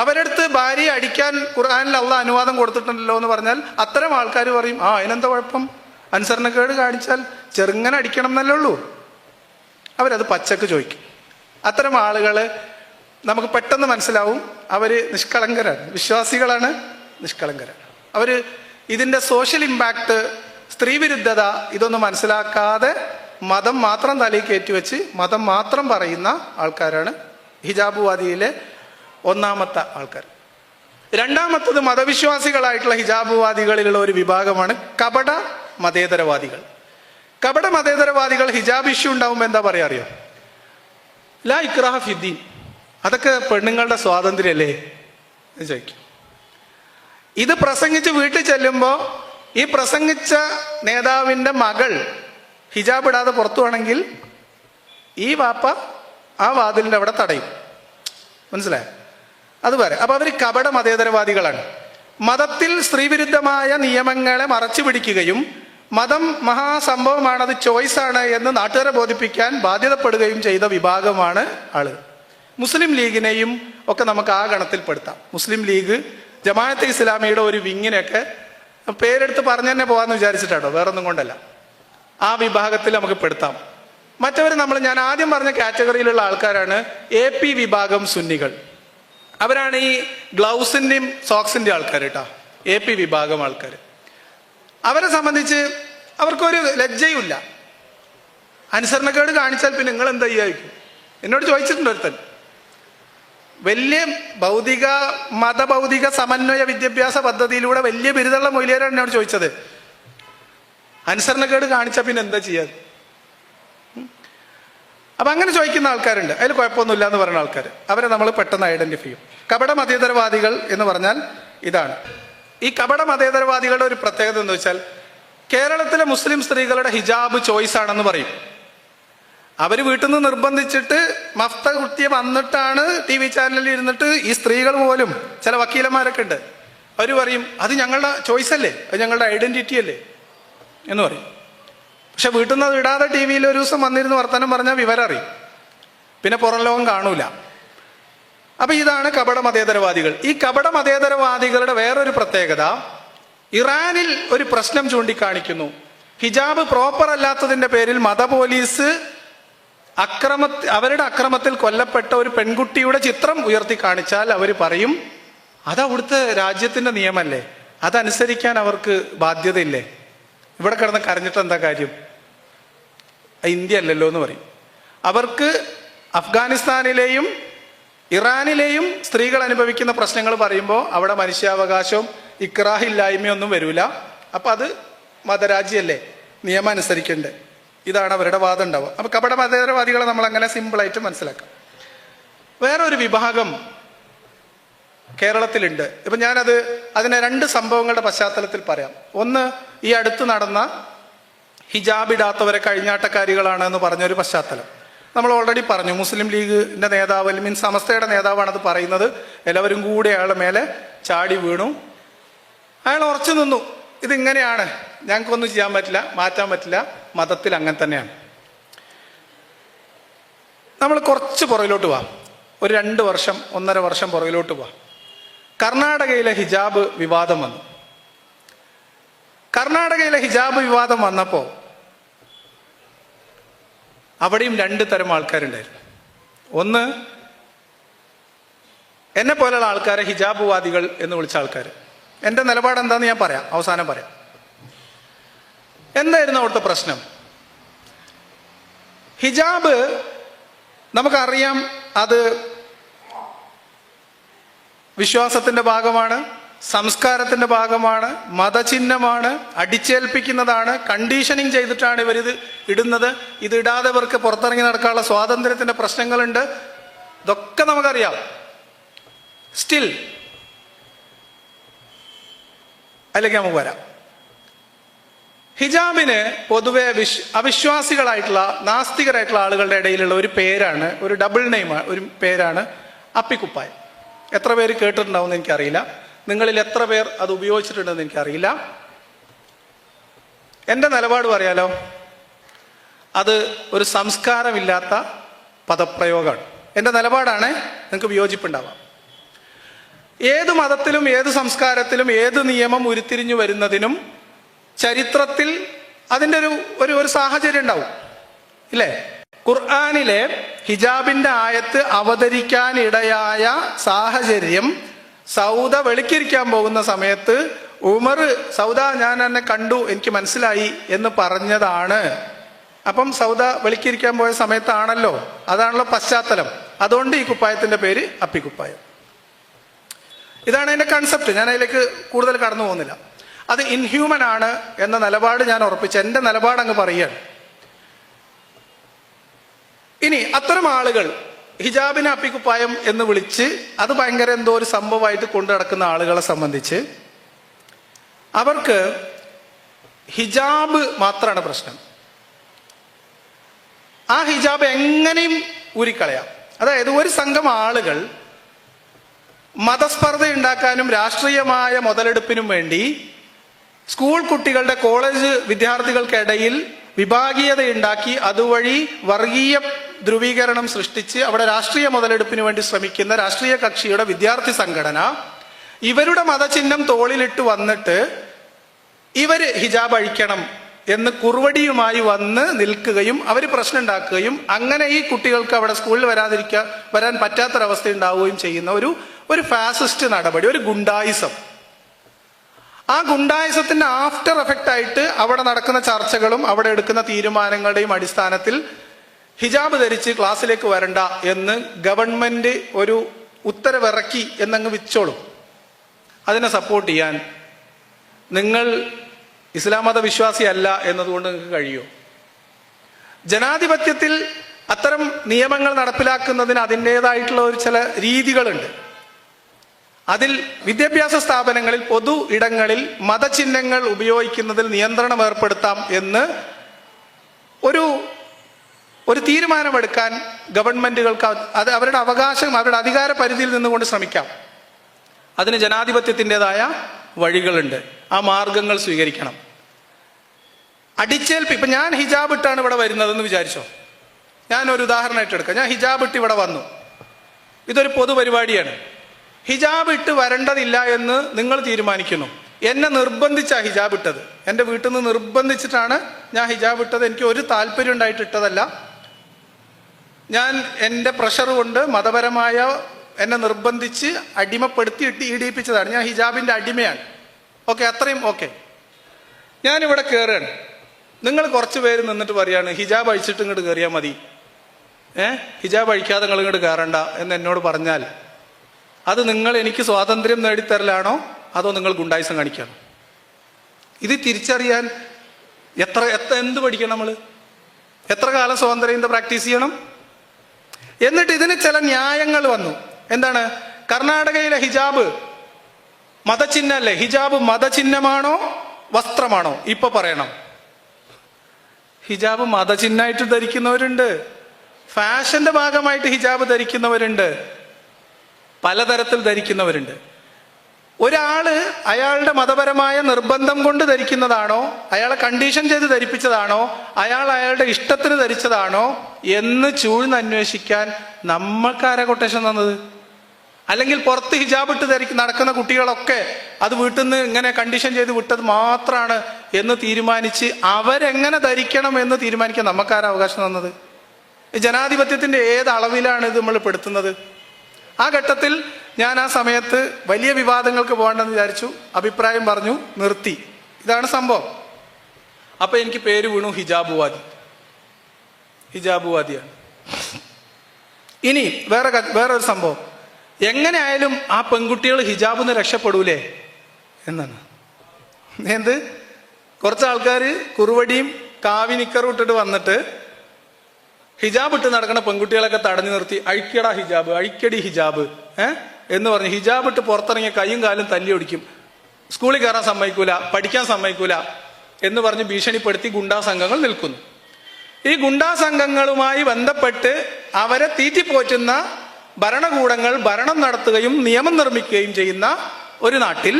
അവരടുത്ത് ഭാര്യയെ അടിക്കാൻ ഖുർആനിൽ അള്ളാഹ് അനുവാദം കൊടുത്തിട്ടുണ്ടല്ലോ എന്ന് പറഞ്ഞാൽ അത്തരം ആൾക്കാർ പറയും, അതിനെന്താ കുഴപ്പം? അനുസരണക്കേട് കാണിച്ചാൽ ചെറുങ്ങനെ അടിക്കണം എന്നല്ലേ ഉള്ളൂ. അവരത് പച്ചക്ക് ചോദിക്കും. അത്തരം ആളുകൾ നമുക്ക് പെട്ടെന്ന് മനസ്സിലാവും അവര് നിഷ്കളങ്കരാണ്, വിശ്വാസികളാണ്, നിഷ്കളങ്കരാണ്. അവര് ഇതിന്റെ സോഷ്യൽ ഇമ്പാക്ട്, സ്ത്രീവിരുദ്ധത ഇതൊന്നും മനസ്സിലാക്കാതെ മതം മാത്രം തലയിൽ കയറ്റിവെച്ച് മതം മാത്രം പറയുന്ന ആൾക്കാരാണ് ഹിജാബ് വാദിയിലെ ഒന്നാമത്തെ ആൾക്കാർ. രണ്ടാമത്തത് മതവിശ്വാസികളായിട്ടുള്ള ഹിജാബ് വാദികളിലുള്ള ഒരു വിഭാഗമാണ് കപട മതേതരവാദികൾ. കപട മതേതരവാദികൾ ഹിജാബ് ഇഷ്യൂ ഉണ്ടാവുമ്പോൾ എന്താ പറയാ അറിയോ? ലാ ഇക്റാഹ ഫിദ്ദീൻ, അതൊക്കെ പെണ്ണുങ്ങളുടെ സ്വാതന്ത്ര്യമല്ലേ എന്ന് ചോദിക്കും. ഇത് പ്രസംഗിച്ച് വീട്ടിൽ ചെല്ലുമ്പോൾ ഈ പ്രസംഗിച്ച നേതാവിന്റെ മകൾ ഹിജാബ് ഇടാതെ പുറത്തു വേണമെങ്കിൽ ഈ വാപ്പ ആ വാതിലിന്റെ അവിടെ തടയും. മനസ്സിലായോ? അത് പറയാം. അപ്പൊ അവർ കപട മതേതരവാദികളാണ്. മതത്തിൽ സ്ത്രീവിരുദ്ധമായ നിയമങ്ങളെ മറച്ചു പിടിക്കുകയും മതം മഹാസംഭവമാണ്, അത് ചോയ്സാണ് എന്ന് നാട്ടുകാരെ ബോധിപ്പിക്കാൻ ബാധ്യതപ്പെടുകയും ചെയ്ത വിഭാഗമാണ് ആളുകൾ. മുസ്ലിം ലീഗിനെയും ഒക്കെ നമുക്ക് ആ ഗണത്തിൽപ്പെടുത്താം. മുസ്ലിം ലീഗ്, ജമാഅത്തെ ഇസ്ലാമിയുടെ ഒരു വിങ്ങിനെയൊക്കെ പേരെടുത്ത് പറഞ്ഞു തന്നെ പോകാന്ന് വിചാരിച്ചിട്ടാണോ, വേറൊന്നും കൊണ്ടല്ല. ആ വിഭാഗത്തിൽ നമുക്ക് പെടുത്താം. മറ്റവർ ഞാൻ ആദ്യം പറഞ്ഞ കാറ്റഗറിയിലുള്ള ആൾക്കാരാണ് AP വിഭാഗം സുന്നികൾ. അവരാണ് ഈ ഗ്ലൗസിന്റെയും സോക്സിന്റെ ആൾക്കാർ കേട്ടോ, AP വിഭാഗം ആൾക്കാർ. അവരെ സംബന്ധിച്ച് അവർക്കൊരു ലജ്ജയുമില്ല. അനുസരണക്കേട് കാണിച്ചാൽ പിന്നെ നിങ്ങൾ എന്താ ചെയ്യായിരിക്കും? എന്നോട് ചോദിച്ചിട്ടുണ്ട് ഒരുത്തൻ, വലിയ മതഭൗതിക സമന്വയ വിദ്യാഭ്യാസ പദ്ധതിയിലൂടെ വലിയ ബിരുദമുള്ള മൊയിലിയരാണ് എന്നോട് ചോദിച്ചത്, അനുസരണക്കേട് കാണിച്ചാൽ പിന്നെ എന്താ ചെയ്യാൻ? അപ്പൊ അങ്ങനെ ചോദിക്കുന്ന ആൾക്കാരുണ്ട്. അതിൽ കുഴപ്പമൊന്നുമില്ല എന്ന് പറയുന്ന ആൾക്കാർ, അവരെ നമ്മൾ പെട്ടെന്ന് ഐഡന്റിഫൈ ചെയ്യും. കപട മതേതരവാദികൾ എന്ന് പറഞ്ഞാൽ ഇതാണ്. ഈ കപട മതേതരവാദികളുടെ ഒരു പ്രത്യേകത എന്ന് വെച്ചാൽ കേരളത്തിലെ മുസ്ലിം സ്ത്രീകളുടെ ഹിജാബ് ചോയ്സ് ആണെന്ന് പറയും. അവർ വീട്ടിൽ നിന്ന് നിർബന്ധിച്ചിട്ട് മഫ്ത കുട്ടിയെ വന്നിട്ടാണ് TV ചാനലിൽ ഇരുന്നിട്ട് ഈ സ്ത്രീകൾ പോലും, ചില വക്കീലന്മാരൊക്കെ ഉണ്ട്, അവർ പറയും അത് ഞങ്ങളുടെ ചോയ്സ് അല്ലേ, അത് ഞങ്ങളുടെ ഐഡന്റിറ്റി അല്ലേ എന്ന് പറയും. പക്ഷെ വീട്ടിൽ നിന്ന് അത് ഇടാതെ TV ഒരു ദിവസം വന്നിരുന്ന് വർത്തമാനം പറഞ്ഞാൽ വിവരം അറിയും, പിന്നെ പുറം ലോകം കാണൂല. അപ്പൊ ഇതാണ് കപട മതേതരവാദികൾ. ഈ കപട മതേതരവാദികളുടെ വേറൊരു പ്രത്യേകത, ഇറാനിൽ ഒരു പ്രശ്നം ചൂണ്ടിക്കാണിക്കുന്നു. ഹിജാബ് പ്രോപ്പർ അല്ലാത്തതിന്റെ പേരിൽ മത പോലീസ് അവരുടെ അക്രമത്തിൽ കൊല്ലപ്പെട്ട ഒരു പെൺകുട്ടിയുടെ ചിത്രം ഉയർത്തി കാണിച്ചാൽ അവർ പറയും അത് അവിടുത്തെ രാജ്യത്തിന്റെ നിയമല്ലേ, അതനുസരിക്കാൻ അവർക്ക് ബാധ്യതയില്ലേ, ഇവിടെ കിടന്ന് കരഞ്ഞിട്ട് എന്താ കാര്യം, ഇന്ത്യ അല്ലല്ലോ എന്ന് പറയും. അവർക്ക് അഫ്ഗാനിസ്ഥാനിലെയും ഇറാനിലെയും സ്ത്രീകൾ അനുഭവിക്കുന്ന പ്രശ്നങ്ങൾ പറയുമ്പോൾ അവിടെ മനുഷ്യാവകാശവും ഇക്രാഹില്ലായ്മയൊന്നും വരൂല. അപ്പൊ അത് മതരാജ്യല്ലേ, നിയമം അനുസരിക്കണ്ടേ. ഇതാണ് അവരുടെ വാദം ഉണ്ടാവുക. അപ്പോൾ കപട മതേതരവാദികളെ നമ്മൾ അങ്ങനെ സിമ്പിളായിട്ട് മനസ്സിലാക്കാം. വേറൊരു വിഭാഗം കേരളത്തിലുണ്ട്. ഇപ്പം അതിനെ രണ്ട് സംഭവങ്ങളുടെ പശ്ചാത്തലത്തിൽ പറയാം. ഒന്ന്, ഈ അടുത്ത് നടന്ന ഹിജാബ് ഇടാത്തവരെ കഴിഞ്ഞാട്ടക്കാരികളാണെന്ന് പറഞ്ഞൊരു പശ്ചാത്തലം നമ്മൾ ഓൾറെഡി പറഞ്ഞു. മുസ്ലിം ലീഗിൻ്റെ നേതാവ്, മീൻസ് സമസ്തയുടെ നേതാവാണത് പറയുന്നത്. എല്ലാവരും കൂടി അയാളുടെ മേലെ ചാടി വീണു. അയാൾ ഉറച്ചു നിന്നു, ഇതിങ്ങനെയാണ്, ഞങ്ങൾക്കൊന്നും ചെയ്യാൻ പറ്റില്ല, മാറ്റാൻ പറ്റില്ല, മതത്തിൽ അങ്ങനെ തന്നെയാണ്. നമ്മൾ കുറച്ച് പുറകിലോട്ട് പോവാം, ഒരു 2 വർഷം 1.5 വർഷം പുറകിലോട്ട് പോവാം. കർണാടകയിലെ ഹിജാബ് വിവാദം വന്നു. കർണാടകയിലെ ഹിജാബ് വിവാദം വന്നപ്പോൾ അവിടെയും 2 തരം ആൾക്കാരുണ്ടായിരുന്നു. ഒന്ന്, എന്നെ പോലെയുള്ള ആൾക്കാരെ ഹിജാബുവാദികൾ എന്ന് വിളിച്ച ആൾക്കാർ. എൻ്റെ നിലപാട് എന്താണെന്ന് ഞാൻ പറയാം, അവസാനം പറയാം. എന്തായിരുന്നു അവിടുത്തെ പ്രശ്നം? ഹിജാബ് നമുക്കറിയാം, അത് വിശ്വാസത്തിൻ്റെ ഭാഗമാണ്, സംസ്കാരത്തിൻ്റെ ഭാഗമാണ്, മതചിഹ്നമാണ്, അടിച്ചേൽപ്പിക്കുന്നതാണ്, കണ്ടീഷനിങ് ചെയ്തിട്ടാണ് ഇവരിത് ഇടുന്നത്. ഇത് ഇടാതെ ഇവർക്ക് പുറത്തിറങ്ങി നടക്കാനുള്ള സ്വാതന്ത്ര്യത്തിൻ്റെ പ്രശ്നങ്ങളുണ്ട്. ഇതൊക്കെ നമുക്കറിയാം. സ്റ്റിൽ അതിലേക്ക് നമുക്ക് വരാം. ഹിജാബിന് പൊതുവെ അവിശ്വാസികളായിട്ടുള്ള, നാസ്തികരായിട്ടുള്ള ആളുകളുടെ ഇടയിലുള്ള ഒരു പേരാണ്, ഒരു ഡബിൾ നെയിം, ഒരു പേരാണ് അപ്പിക്കുപ്പായം. എത്ര പേര് കേട്ടിട്ടുണ്ടാവും എന്ന് എനിക്കറിയില്ല. നിങ്ങളിൽ എത്ര പേർ അത് ഉപയോഗിച്ചിട്ടുണ്ടെന്ന് എനിക്കറിയില്ല. എൻ്റെ നിലപാട് പറയാലോ, അത് ഒരു സംസ്കാരമില്ലാത്ത പദപ്രയോഗമാണ്. എൻ്റെ നിലപാടാണ്, നിങ്ങൾക്ക് വിയോജിപ്പുണ്ടാവാം. ഏത് മതത്തിലും ഏത് സംസ്കാരത്തിലും ഏത് നിയമം ഉരുത്തിരിഞ്ഞു വരുന്നതിനും ചരിത്രത്തിൽ അതിൻ്റെ ഒരു സാഹചര്യം ഉണ്ടാവും, ഇല്ലേ? ഖുർആനിലെ ഹിജാബിന്റെ ആയത്ത് അവതരിക്കാനിടയായ സാഹചര്യം, സൗദ വെളുക്കിരിക്കാൻ പോകുന്ന സമയത്ത് ഉമർ, സൗദ ഞാൻ എന്നെ കണ്ടു, എനിക്ക് മനസ്സിലായി എന്ന് പറഞ്ഞതാണ്. അപ്പം സൗദ വെളുക്കിരിക്കാൻ പോയ സമയത്താണല്ലോ, അതാണല്ലോ പശ്ചാത്തലം. അതുകൊണ്ട് ഈ കുപ്പായത്തിന്റെ പേര് അപ്പിക്കുപ്പായം. ഇതാണ് അതിന്റെ കൺസെപ്റ്റ്. ഞാൻ അതിലേക്ക് കൂടുതൽ കടന്നു പോകുന്നില്ല. അത് ഇൻഹ്യൂമൻ ആണ് എന്ന നിലപാട് ഞാൻ ഉറപ്പിച്ചു. എൻ്റെ നിലപാട് അങ്ങ് പറയുകയാണ്. ഇനി അത്തരം ആളുകൾ ഹിജാബിനെ അപ്പിക്കുപ്പായം എന്ന് വിളിച്ച് അത് ഭയങ്കര എന്തോ ഒരു സംഭവമായിട്ട് കൊണ്ടു നടക്കുന്ന ആളുകളെ സംബന്ധിച്ച് അവർക്ക് ഹിജാബ് മാത്രമാണ് പ്രശ്നം. ആ ഹിജാബ് എങ്ങനെയും ഊരിക്കളയാം. അതായത് ഒരു സംഘം ആളുകൾ മതസ്പർദ്ധ ഉണ്ടാക്കാനും രാഷ്ട്രീയമായ മുതലെടുപ്പിനും വേണ്ടി സ്കൂൾ കുട്ടികളുടെ, കോളേജ് വിദ്യാർത്ഥികൾക്കിടയിൽ വിഭാഗീയത ഉണ്ടാക്കി അതുവഴി വർഗീയ ധ്രുവീകരണം സൃഷ്ടിച്ച് അവിടെ രാഷ്ട്രീയ മുതലെടുപ്പിന് വേണ്ടി ശ്രമിക്കുന്ന രാഷ്ട്രീയ കക്ഷിയുടെ വിദ്യാർത്ഥി സംഘടന ഇവരുടെ മതചിഹ്നം തോളിലിട്ട് വന്നിട്ട് ഇവര് ഹിജാബ് അഴിക്കണം എന്ന് കുറുവടിയുമായി വന്ന് നിൽക്കുകയും അവർ പ്രശ്നം ഉണ്ടാക്കുകയും അങ്ങനെ ഈ കുട്ടികൾക്ക് അവിടെ സ്കൂളിൽ വരാൻ പറ്റാത്തൊരവസ്ഥ ഉണ്ടാവുകയും ചെയ്യുന്ന ഒരു ഫാസിസ്റ്റ് നടപടി, ഒരു ഗുണ്ടായിസം. ആ ഗുണ്ടായിസത്തിന്റെ ആഫ്റ്റർ എഫക്റ്റ് ആയിട്ട് അവിടെ നടക്കുന്ന ചർച്ചകളും അവിടെ എടുക്കുന്ന തീരുമാനങ്ങളുടെയും അടിസ്ഥാനത്തിൽ ഹിജാബ് ധരിച്ച് ക്ലാസ്സിലേക്ക് വരണ്ട എന്ന് ഗവൺമെന്റ് ഒരു ഉത്തരവിറക്കി എന്നങ്ങ് വെച്ചോളും. അതിനെ സപ്പോർട്ട് ചെയ്യാൻ നിങ്ങൾ ഇസ്ലാം മത വിശ്വാസിയല്ല എന്നതുകൊണ്ട് നിങ്ങൾക്ക് കഴിയുമോ? ജനാധിപത്യത്തിൽ അത്തരം നിയമങ്ങൾ നടപ്പിലാക്കുന്നതിന് അതിൻ്റെതായിട്ടുള്ള ചില രീതികളുണ്ട്. അതിൽ വിദ്യാഭ്യാസ സ്ഥാപനങ്ങളിൽ, പൊതു ഇടങ്ങളിൽ മതചിഹ്നങ്ങൾ ഉപയോഗിക്കുന്നതിൽ നിയന്ത്രണം ഏർപ്പെടുത്താം എന്ന് ഒരു തീരുമാനമെടുക്കാൻ ഗവൺമെന്റുകൾക്ക് അത് അവരുടെ അവകാശം, അവരുടെ അധികാര പരിധിയിൽ നിന്നുകൊണ്ട് ശ്രമിക്കാം. അതിന് ജനാധിപത്യത്തിൻ്റെതായ വഴികളുണ്ട്. ആ മാർഗങ്ങൾ സ്വീകരിക്കണം. ഇപ്പൊ ഞാൻ ഹിജാബ് ഇട്ടാണ് ഇവിടെ വരുന്നതെന്ന് വിചാരിച്ചോ. ഞാനൊരു ഉദാഹരണമായിട്ട് എടുക്കാം. ഞാൻ ഹിജാബ് ഇട്ട് ഇവിടെ വന്നു. ഇതൊരു പൊതുപരിപാടിയാണ്. ഹിജാബ് ഇട്ട് വരേണ്ടതില്ല എന്ന് നിങ്ങൾ തീരുമാനിക്കുന്നു. എന്നെ നിർബന്ധിച്ചാണ് ഹിജാബ് ഇട്ടത്. എൻ്റെ വീട്ടിൽ നിന്ന് നിർബന്ധിച്ചിട്ടാണ് ഞാൻ ഹിജാബ് ഇട്ടത്. എനിക്ക് ഒരു താല്പര്യം ഉണ്ടായിട്ട് ഇട്ടതല്ല. ഞാൻ എൻ്റെ പ്രഷർ കൊണ്ട് മതപരമായ എന്നെ നിർബന്ധിച്ച് അടിമപ്പെടുത്തി ഇടിയിപ്പിച്ചതാണ്. ഞാൻ ഹിജാബിൻ്റെ അടിമയാണ്. ഓക്കെ, അത്രയും ഓക്കെ. ഞാനിവിടെ കയറുകയാണ്. നിങ്ങൾ കുറച്ച് പേര് നിന്നിട്ട് പറയാണ് ഹിജാബ് അഴിച്ചിട്ട് ഇങ്ങോട്ട് കയറിയാൽ മതി, ഹിജാബ് അഴിക്കാതെ നിങ്ങൾ ഇങ്ങോട്ട് കയറണ്ട എന്ന് എന്നോട് പറഞ്ഞാൽ അത് നിങ്ങൾ എനിക്ക് സ്വാതന്ത്ര്യം നേടിത്തരലാണോ അതോ നിങ്ങൾ ഗുണ്ടായിസം കാണിക്കുകയാണോ? ഇത് തിരിച്ചറിയാൻ എന്ത് പഠിക്കണം നമ്മൾ? എത്ര കാലം സ്വാതന്ത്ര്യം പ്രാക്ടീസ് ചെയ്യണം? എന്നിട്ട് ഇതിന് ചില ന്യായങ്ങൾ വന്നു. എന്താണ്? കർണാടകയിലെ ഹിജാബ് മതചിഹ്നല്ലേ? ഹിജാബ് മതചിഹ്നമാണോ വസ്ത്രമാണോ? ഇപ്പൊ പറയണം. ഹിജാബ് മതചിഹ്നമായിട്ട് ധരിക്കുന്നവരുണ്ട്, ഫാഷന്റെ ഭാഗമായിട്ട് ഹിജാബ് ധരിക്കുന്നവരുണ്ട്, പലതരത്തിൽ ധരിക്കുന്നവരുണ്ട്. ഒരാള് അയാളുടെ മതപരമായ നിർബന്ധം കൊണ്ട് ധരിക്കുന്നതാണോ, അയാളെ കണ്ടീഷൻ ചെയ്ത് ധരിപ്പിച്ചതാണോ, അയാളുടെ ഇഷ്ടത്തിന് ധരിച്ചതാണോ എന്ന് ചൂഴ്ന്നന്വേഷിക്കാൻ നമ്മൾക്കാരാ കൊട്ടേഷൻ തന്നത്? അല്ലെങ്കിൽ പുറത്ത് ഹിജാബ് ഇട്ട് നടക്കുന്ന കുട്ടികളൊക്കെ അത് വീട്ടിൽ നിന്ന് ഇങ്ങനെ കണ്ടീഷൻ ചെയ്ത് വിട്ടത് മാത്രമാണ് എന്ന് തീരുമാനിച്ച് അവരെങ്ങനെ ധരിക്കണം എന്ന് തീരുമാനിക്കാൻ നമുക്കാരാ അവകാശം തന്നത്? ജനാധിപത്യത്തിന്റെ ഏത് അളവിലാണ് ഇത് നമ്മൾ പെടുത്തുന്നത്? ആ ഘട്ടത്തിൽ ഞാൻ ആ സമയത്ത് വലിയ വിവാദങ്ങൾക്ക് പോകണ്ടെന്ന് വിചാരിച്ചു, അഭിപ്രായം പറഞ്ഞു, നിർത്തി. ഇതാണ് സംഭവം. അപ്പൊ എനിക്ക് പേര് വീണു ഹിജാബുവാദി. ഹിജാബുവാദിയാണ്. ഇനി വേറൊരു സംഭവം, എങ്ങനെ ആയാലും ആ പെൺകുട്ടികൾ ഹിജാബിൽ നിന്ന് രക്ഷപ്പെടൂലേ എന്നാണ്. എന്ത്? കുറച്ച് ആൾക്കാർ കുറുവടിയും കാവി നിക്കറും ഇട്ടിട്ട് വന്നിട്ട് ഹിജാബ് ഇട്ട് നടക്കുന്ന പെൺകുട്ടികളൊക്കെ തടഞ്ഞു നിർത്തി, അഴിക്കടാ ഹിജാബ്, അഴിക്കടി ഹിജാബ് എന്ന് പറഞ്ഞ് ഹിജാബ് ഇട്ട് പുറത്തിറങ്ങിയ കൈയും കാലും തല്ലി ഒടിക്കും, സ്കൂളിൽ കയറാൻ സമ്മതിക്കൂല, പഠിക്കാൻ സമ്മതിക്കൂല എന്ന് പറഞ്ഞ് ഭീഷണിപ്പെടുത്തി ഗുണ്ടാ സംഘങ്ങൾ നിൽക്കുന്നു. ഈ ഗുണ്ടാ സംഘങ്ങളുമായി ബന്ധപ്പെട്ട് അവരെ തീറ്റിപ്പോറ്റുന്ന ഭരണകൂടങ്ങൾ ഭരണം നടത്തുകയും നിയമം നിർമ്മിക്കുകയും ചെയ്യുന്ന ഒരു നാട്ടിൽ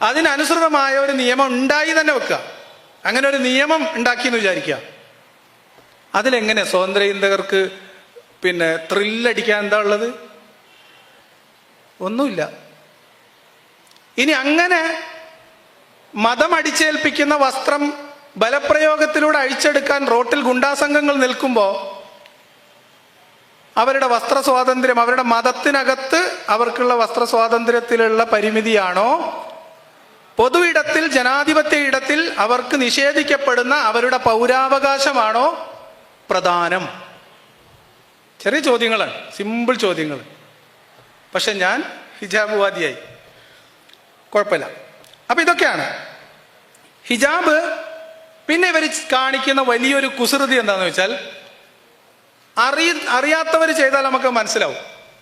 അതിനനുസൃതമായ ഒരു നിയമം ഉണ്ടായി തന്നെ വെക്കുക. അങ്ങനെ ഒരു നിയമം ഉണ്ടാക്കിയെന്ന് വിചാരിക്കുക. അതിലെങ്ങനെ സ്വാതന്ത്ര്യേന്തകർക്ക് ത്രില്ലടിക്കാൻ എന്താ ഉള്ളത്? ഒന്നുമില്ല. ഇനി അങ്ങനെ മതം അടിച്ചേൽപ്പിക്കുന്ന വസ്ത്രം ബലപ്രയോഗത്തിലൂടെ അഴിച്ചെടുക്കാൻ റോട്ടിൽ ഗുണ്ടാസംഘങ്ങൾ നിൽക്കുമ്പോൾ അവരുടെ വസ്ത്ര സ്വാതന്ത്ര്യം, അവരുടെ മതത്തിനകത്ത് അവർക്കുള്ള വസ്ത്ര സ്വാതന്ത്ര്യത്തിലുള്ള പരിമിതിയാണോ, പൊതു ഇടത്തിൽ ജനാധിപത്യ ഇടത്തിൽ അവർക്ക് നിഷേധിക്കപ്പെടുന്ന അവരുടെ പൗരാവകാശമാണോ പ്രധാനം? ചെറിയ ചോദ്യങ്ങളാണ്, സിമ്പിൾ ചോദ്യങ്ങൾ. പക്ഷെ ഞാൻ ഹിജാബുവാദിയായി, കുഴപ്പമില്ല. അപ്പൊ ഇതൊക്കെയാണ് ഹിജാബ്. പിന്നെ ഇവർ കാണിക്കുന്ന വലിയൊരു കുസൃതി എന്താന്ന് വെച്ചാൽ, അറിയാത്തവർ ചെയ്താൽ നമുക്ക് മനസ്സിലാവും.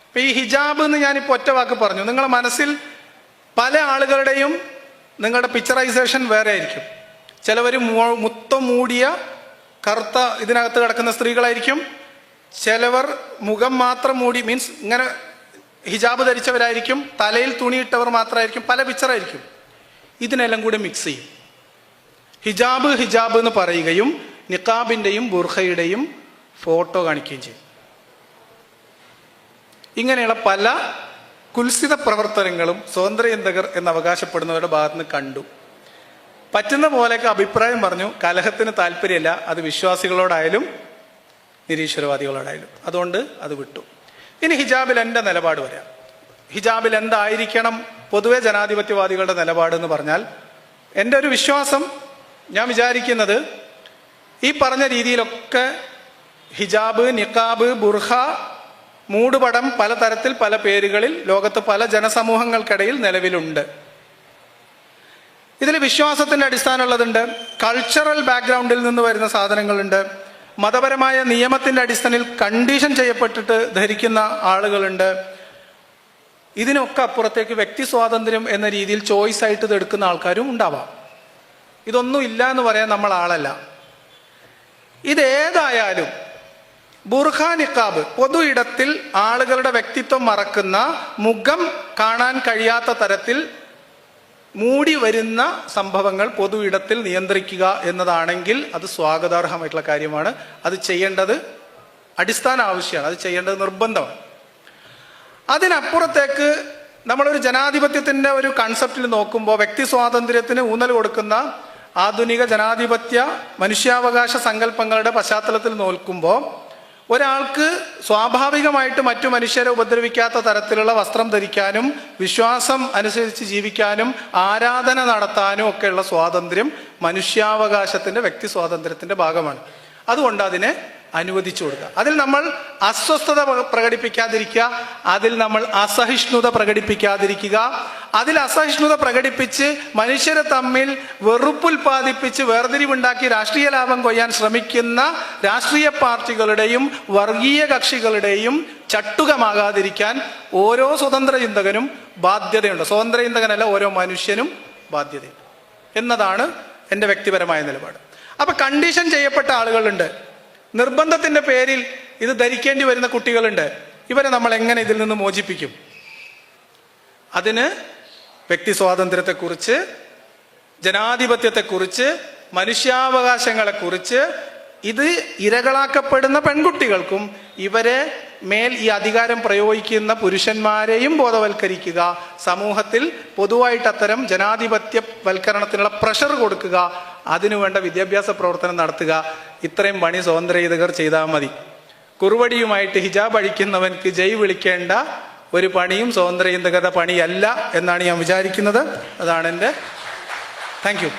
ഇപ്പൊ ഈ ഹിജാബ് എന്ന് ഞാനിപ്പോ ഒറ്റ വാക്ക് പറഞ്ഞു, നിങ്ങളുടെ മനസ്സിൽ പല ആളുകളുടെയും നിങ്ങളുടെ പിക്ചറൈസേഷൻ വേറെ ആയിരിക്കും. ചിലവർ മുത്തം മൂടിയ കറുത്ത ഇതിനകത്ത് കിടക്കുന്ന സ്ത്രീകളായിരിക്കും, ചിലവർ മുഖം മാത്രം മൂടി, മീൻസ് ഇങ്ങനെ ഹിജാബ് ധരിച്ചവരായിരിക്കും, തലയിൽ തുണിയിട്ടവർ മാത്രമായിരിക്കും, പല പിക്ചറായിരിക്കും. ഇതിനെല്ലാം കൂടെ മിക്സ് ചെയ്യും. ഹിജാബ് എന്ന് പറയുകയും നിഖാബിന്റെയും ബുർഖയുടെയും ഫോട്ടോ കാണിക്കുകയും ചെയ്യും. ഇങ്ങനെയുള്ള പല കുൽസിത പ്രവർത്തനങ്ങളും സ്വാതന്ത്ര്യചിന്തകർ എന്ന് അവകാശപ്പെടുന്നവരുടെ ഭാഗത്തുനിന്ന് കണ്ടു. പറ്റുന്ന പോലെയൊക്കെ അഭിപ്രായം പറഞ്ഞു. കലഹത്തിന് താല്പര്യമില്ല, അത് വിശ്വാസികളോടായാലും നിരീശ്വരവാദികളോടായാലും. അതുകൊണ്ട് അത് വിട്ടു. ഇനി ഹിജാബിൽ എൻ്റെ നിലപാട് വരാം. ഹിജാബിൽ എന്തായിരിക്കണം പൊതുവെ ജനാധിപത്യവാദികളുടെ നിലപാട് എന്ന് പറഞ്ഞാൽ, എൻ്റെ ഒരു വിശ്വാസം, ഞാൻ വിചാരിക്കുന്നത് ഈ പറഞ്ഞ രീതിയിലൊക്കെ ഹിജാബ്, നിഖാബ്, ബുർഖ, മൂടുപടം പലതരത്തിൽ പല പേരുകളിൽ ലോകത്ത് പല ജനസമൂഹങ്ങൾക്കിടയിൽ നിലവിലുണ്ട്. ഇതിൽ വിശ്വാസത്തിന്റെ അടിസ്ഥാനമുള്ളതുണ്ട്, കൾച്ചറൽ ബാക്ക്ഗ്രൗണ്ടിൽ നിന്ന് വരുന്ന സാധനങ്ങളുണ്ട്, മതപരമായ നിയമത്തിന്റെ അടിസ്ഥാനത്തിൽ കണ്ടീഷൻ ചെയ്യപ്പെട്ടിട്ട് ധരിക്കുന്ന ആളുകളുണ്ട്. ഇതിനൊക്കെ അപ്പുറത്തേക്ക് വ്യക്തി സ്വാതന്ത്ര്യം എന്ന രീതിയിൽ ചോയ്സ് ആയിട്ട് ഇത് എടുക്കുന്ന ആൾക്കാരും ഉണ്ടാവാം. ഇതൊന്നും ഇല്ല എന്ന് പറയാൻ നമ്മൾ ആളല്ല. ഇതേതായാലും ബുർഖ, നിഖാബ് പൊതു ഇടത്തിൽ ആളുകളുടെ വ്യക്തിത്വം മറക്കുന്ന, മുഖം കാണാൻ കഴിയാത്ത തരത്തിൽ മൂടി വരുന്ന സംഭവങ്ങൾ പൊതു ഇടത്തിൽ നിയന്ത്രിക്കുക എന്നതാണെങ്കിൽ അത് സ്വാഗതാർഹമായിട്ടുള്ള കാര്യമാണ്. അത് ചെയ്യേണ്ടത് അടിസ്ഥാന ആവശ്യമാണ്, അത് ചെയ്യേണ്ടത് നിർബന്ധമാണ്. അതിനപ്പുറത്തേക്ക് നമ്മളൊരു ജനാധിപത്യത്തിൻ്റെ ഒരു കൺസെപ്റ്റിൽ നോക്കുമ്പോൾ വ്യക്തി സ്വാതന്ത്ര്യത്തിന് ഊന്നൽ കൊടുക്കുന്ന ആധുനിക ജനാധിപത്യ മനുഷ്യാവകാശ സങ്കല്പങ്ങളുടെ പശ്ചാത്തലത്തിൽ നോക്കുമ്പോൾ ഒരാൾക്ക് സ്വാഭാവികമായിട്ട് മറ്റു മനുഷ്യരെ ഉപദ്രവിക്കാത്ത തരത്തിലുള്ള വസ്ത്രം ധരിക്കാനും വിശ്വാസം അനുസരിച്ച് ജീവിക്കാനും ആരാധന നടത്താനും ഒക്കെയുള്ള സ്വാതന്ത്ര്യം മനുഷ്യാവകാശത്തിൻ്റെ വ്യക്തി സ്വാതന്ത്ര്യത്തിൻ്റെ ഭാഗമാണ്. അതുകൊണ്ട് അതിനെ അനുവദിച്ചു കൊടുക്കുക. അതിൽ നമ്മൾ അസ്വസ്ഥത പ്രകടിപ്പിക്കാതിരിക്കുക, അതിൽ നമ്മൾ അസഹിഷ്ണുത പ്രകടിപ്പിക്കാതിരിക്കുക. അതിൽ അസഹിഷ്ണുത പ്രകടിപ്പിച്ച് മനുഷ്യരെ തമ്മിൽ വെറുപ്പുൽപാദിപ്പിച്ച് വേർതിരിവുണ്ടാക്കി രാഷ്ട്രീയ ലാഭം കൊയ്യാൻ ശ്രമിക്കുന്ന രാഷ്ട്രീയ പാർട്ടികളുടെയും വർഗീയ കക്ഷികളുടെയും ചട്ടുകമാകാതിരിക്കാൻ ഓരോ സ്വതന്ത്ര ചിന്തകനും ബാധ്യതയുണ്ട്. സ്വതന്ത്ര ചിന്തകനല്ല, ഓരോ മനുഷ്യനും ബാധ്യതയുണ്ട് എന്നതാണ് എൻ്റെ വ്യക്തിപരമായ നിലപാട്. അപ്പൊ കണ്ടീഷൻ ചെയ്യപ്പെട്ട ആളുകളുണ്ട്, നിർബന്ധത്തിന്റെ പേരിൽ ഇത് ധരിക്കേണ്ടി വരുന്ന കുട്ടികളുണ്ട്. ഇവരെ നമ്മൾ എങ്ങനെ ഇതിൽ നിന്ന് മോചിപ്പിക്കും? അതിന് വ്യക്തി സ്വാതന്ത്ര്യത്തെക്കുറിച്ച്, ജനാധിപത്യത്തെക്കുറിച്ച്, മനുഷ്യാവകാശങ്ങളെക്കുറിച്ച്, ഇത് ഇരകളാക്കപ്പെടുന്ന പെൺകുട്ടികൾക്കും ഇവരെ മേൽ ഈ അധികാരം പ്രയോഗിക്കുന്ന പുരുഷന്മാരെയും ബോധവൽക്കരിക്കുക, സമൂഹത്തിൽ പൊതുവായിട്ട് അത്തരം ജനാധിപത്യവൽക്കരണത്തിനുള്ള പ്രഷർ കൊടുക്കുക, അതിനുവേണ്ട വിദ്യാഭ്യാസ പ്രവർത്തനം നടത്തുക. ഇത്രയും പണി സ്വതന്ത്രചിന്തകർ ചെയ്താൽ മതി. കുറുവടിയുമായിട്ട് ഹിജാബ് അഴിക്കുന്നവൻക്ക് ജയ് വിളിക്കേണ്ട ഒരു പണിയും സ്വതന്ത്രചിന്തകരുടെ പണിയല്ല എന്നാണ് ഞാൻ വിചാരിക്കുന്നത്. അതാണ് എൻ്റെ താങ്ക് യു.